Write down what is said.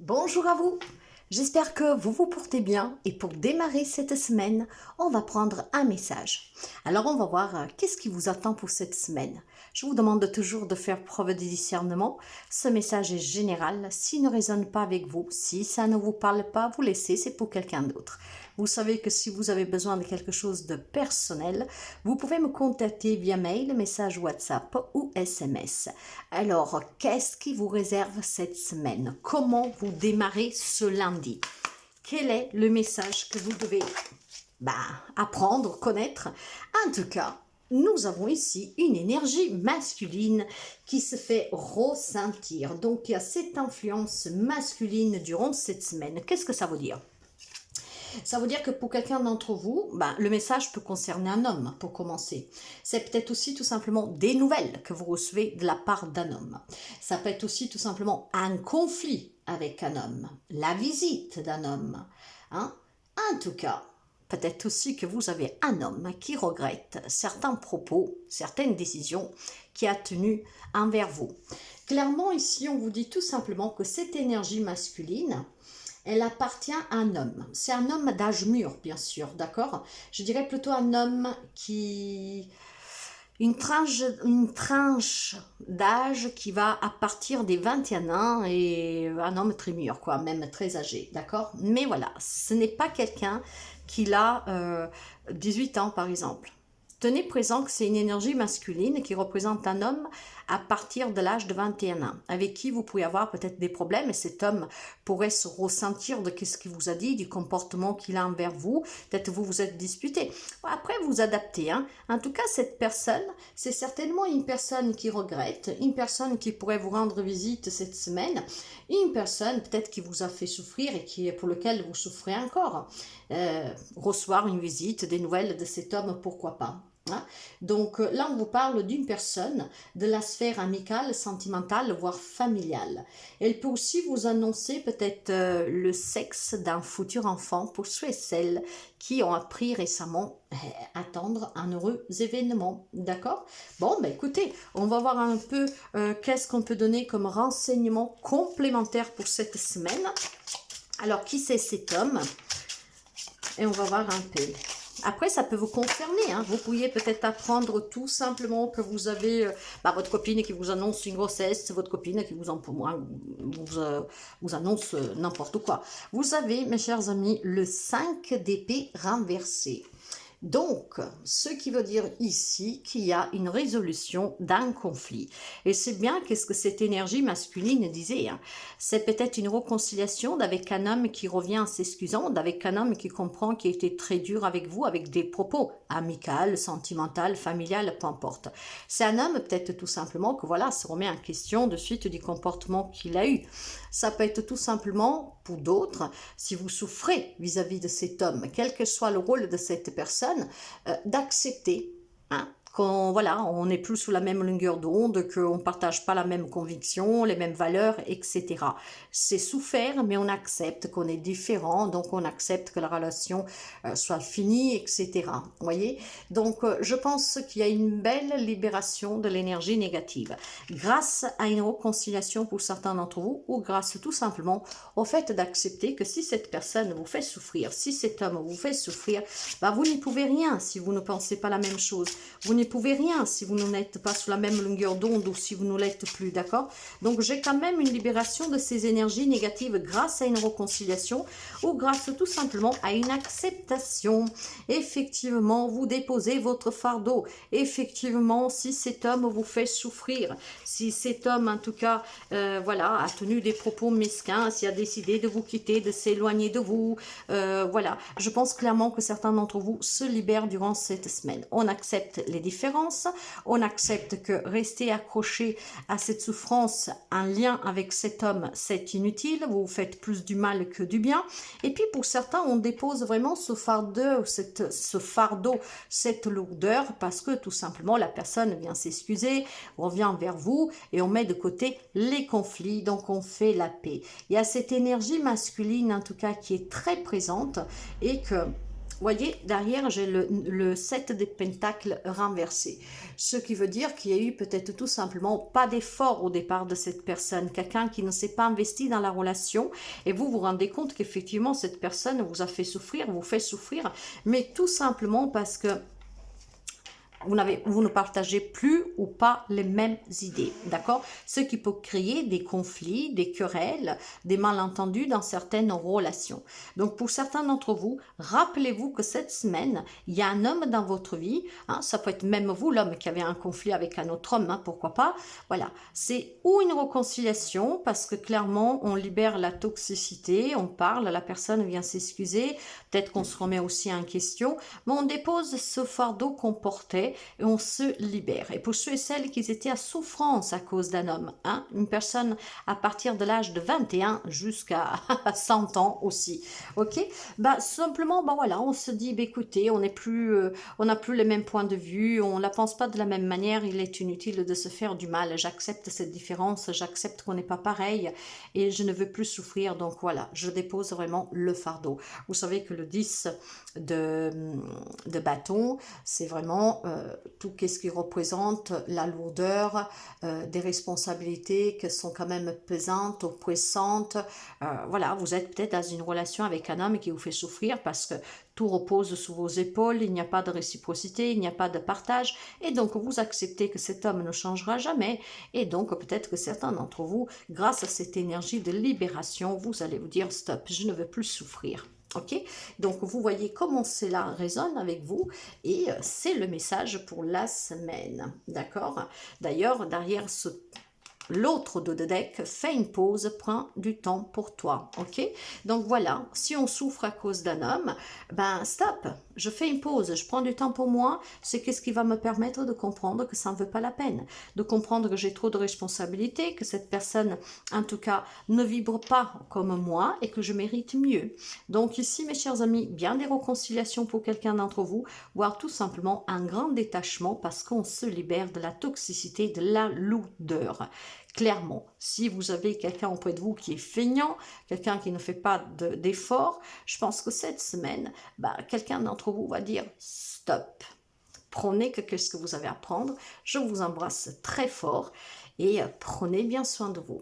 Bonjour à vous, j'espère que vous vous portez bien et pour démarrer cette semaine, on va prendre un message. Alors on va voir qu'est-ce qui vous attend pour cette semaine. Je vous demande toujours de faire preuve de discernement. Ce message est général, s'il ne résonne pas avec vous, si ça ne vous parle pas, vous laissez, c'est pour quelqu'un d'autre. Vous savez que si vous avez besoin de quelque chose de personnel, vous pouvez me contacter via mail, message WhatsApp ou SMS. Alors, qu'est-ce qui vous réserve cette semaine? Comment vous démarrez ce lundi? Quel est le message que vous devez apprendre, connaître? En tout cas, nous avons ici une énergie masculine qui se fait ressentir. Donc, il y a cette influence masculine durant cette semaine. Qu'est-ce que ça veut dire? Ça veut dire que pour quelqu'un d'entre vous, le message peut concerner un homme, pour commencer. C'est peut-être aussi tout simplement des nouvelles que vous recevez de la part d'un homme. Ça peut être aussi tout simplement un conflit avec un homme, la visite d'un homme. En tout cas, peut-être aussi que vous avez un homme qui regrette certains propos, certaines décisions qu'il a tenues envers vous. Clairement, ici, on vous dit tout simplement que cette énergie masculine, elle appartient à un homme. C'est un homme d'âge mûr, bien sûr, d'accord? Je dirais plutôt un homme qui... Une tranche d'âge qui va à partir des 21 ans et un homme très mûr, quoi, même très âgé, d'accord? Mais voilà, ce n'est pas quelqu'un qui a 18 ans, par exemple. Tenez présent que c'est une énergie masculine qui représente un homme à partir de l'âge de 21 ans, avec qui vous pouvez avoir peut-être des problèmes, et cet homme pourrait se ressentir de ce qu'il vous a dit, du comportement qu'il a envers vous, peut-être vous vous êtes disputé. Après, vous adaptez. En tout cas, cette personne, c'est certainement une personne qui regrette, une personne qui pourrait vous rendre visite cette semaine, une personne peut-être qui vous a fait souffrir et pour lequel vous souffrez encore. Recevoir une visite, des nouvelles de cet homme, pourquoi pas. Donc là, on vous parle d'une personne de la sphère amicale, sentimentale, voire familiale. Elle peut aussi vous annoncer peut-être le sexe d'un futur enfant pour ceux et celles qui ont appris récemment à attendre un heureux événement. D'accord? Bon, écoutez, on va voir un peu qu'est-ce qu'on peut donner comme renseignement complémentaire pour cette semaine. Alors, qui c'est cet homme? Et on va voir un peu. Après, ça peut vous concerner. Vous pourriez peut-être apprendre tout simplement que vous avez votre copine qui vous annonce une grossesse, votre copine qui vous annonce n'importe quoi. Vous avez, mes chers amis, le 5 d'épée renversé. Donc, ce qui veut dire ici qu'il y a une résolution d'un conflit. Et c'est bien qu'est-ce que cette énergie masculine disait. C'est peut-être une réconciliation avec un homme qui revient en s'excusant, avec un homme qui comprend qu'il a été très dur avec vous, avec des propos amicaux, sentimentaux, familial, peu importe. C'est un homme peut-être tout simplement que voilà, se remet en question de suite du comportement qu'il a eu. Ça peut être tout simplement, pour d'autres, si vous souffrez vis-à-vis de cet homme, quel que soit le rôle de cette personne, d'accepter on n'est plus sous la même longueur d'onde, qu'on ne partage pas la même conviction, les mêmes valeurs, etc. C'est souffert, mais on accepte qu'on est différent, donc on accepte que la relation soit finie, etc. Vous voyez? Donc, je pense qu'il y a une belle libération de l'énergie négative, grâce à une réconciliation pour certains d'entre vous, ou grâce tout simplement au fait d'accepter que si cette personne vous fait souffrir, si cet homme vous fait souffrir, vous n'y pouvez rien si vous ne pensez pas la même chose. Vous n'y pouvez rien si vous n'êtes pas sous la même longueur d'onde ou si vous ne l'êtes plus, d'accord? Donc, j'ai quand même une libération de ces énergies négatives grâce à une réconciliation ou grâce tout simplement à une acceptation. Effectivement, vous déposez votre fardeau. Effectivement, si cet homme vous fait souffrir, si cet homme, en tout cas, a tenu des propos mesquins, s'il a décidé de vous quitter, de s'éloigner de vous, je pense clairement que certains d'entre vous se libèrent durant cette semaine. On accepte les différences, on accepte que rester accroché à cette souffrance, un lien avec cet homme, c'est inutile, vous vous faites plus du mal que du bien. Et puis pour certains, on dépose vraiment ce fardeau, cette lourdeur, parce que tout simplement la personne vient s'excuser, revient vers vous et on met de côté les conflits, donc on fait la paix. Il y a cette énergie masculine en tout cas qui est très présente et que Voyez, derrière, j'ai le 7 des pentacles renversé. Ce qui veut dire qu'il y a eu peut-être tout simplement pas d'effort au départ de cette personne. Quelqu'un qui ne s'est pas investi dans la relation. Et vous vous rendez compte qu'effectivement, cette personne vous a fait souffrir, vous fait souffrir. Mais tout simplement parce que vous ne partagez plus ou pas les mêmes idées, d'accord? Ce qui peut créer des conflits, des querelles, des malentendus dans certaines relations. Donc, pour certains d'entre vous, rappelez-vous que cette semaine, il y a un homme dans votre vie, hein, ça peut être même vous, l'homme qui avait un conflit avec un autre homme, hein, pourquoi pas? Voilà, c'est ou une réconciliation, parce que clairement, on libère la toxicité, on parle, la personne vient s'excuser, peut-être qu'on se remet aussi en question, mais on dépose ce fardeau qu'on portait et on se libère. Et pour ceux et celles qui étaient à souffrance à cause d'un homme, hein, une personne à partir de l'âge de 21 jusqu'à 100 ans aussi, ok? Bah, simplement, bah voilà, on se dit, bah, écoutez, on n'a plus les mêmes points de vue, on ne la pense pas de la même manière, il est inutile de se faire du mal, j'accepte cette différence, j'accepte qu'on n'est pas pareil et je ne veux plus souffrir, donc voilà, je dépose vraiment le fardeau. Vous savez que le 10 de bâton, c'est vraiment tout ce qui représente la lourdeur des responsabilités qui sont quand même pesantes, oppressantes. Voilà, vous êtes peut-être dans une relation avec un homme qui vous fait souffrir parce que tout repose sous vos épaules, il n'y a pas de réciprocité, il n'y a pas de partage, et donc vous acceptez que cet homme ne changera jamais, et donc peut-être que certains d'entre vous, grâce à cette énergie de libération, vous allez vous dire stop, je ne veux plus souffrir. Ok, donc vous voyez comment cela résonne avec vous et c'est le message pour la semaine, d'accord? D'ailleurs, derrière l'autre dos de deck, fais une pause, prends du temps pour toi, ok? Donc voilà, si on souffre à cause d'un homme, ben stop, je fais une pause, je prends du temps pour moi, c'est qu'est-ce qui va me permettre de comprendre que ça ne vaut pas la peine, de comprendre que j'ai trop de responsabilités, que cette personne, en tout cas, ne vibre pas comme moi et que je mérite mieux. Donc ici, mes chers amis, bien des réconciliations pour quelqu'un d'entre vous, voire tout simplement un grand détachement parce qu'on se libère de la toxicité, de la lourdeur. Clairement, si vous avez quelqu'un auprès de vous qui est feignant, quelqu'un qui ne fait pas d'effort, je pense que cette semaine, bah, quelqu'un d'entre vous va dire stop. Prenez ce que vous avez à prendre. Je vous embrasse très fort et prenez bien soin de vous.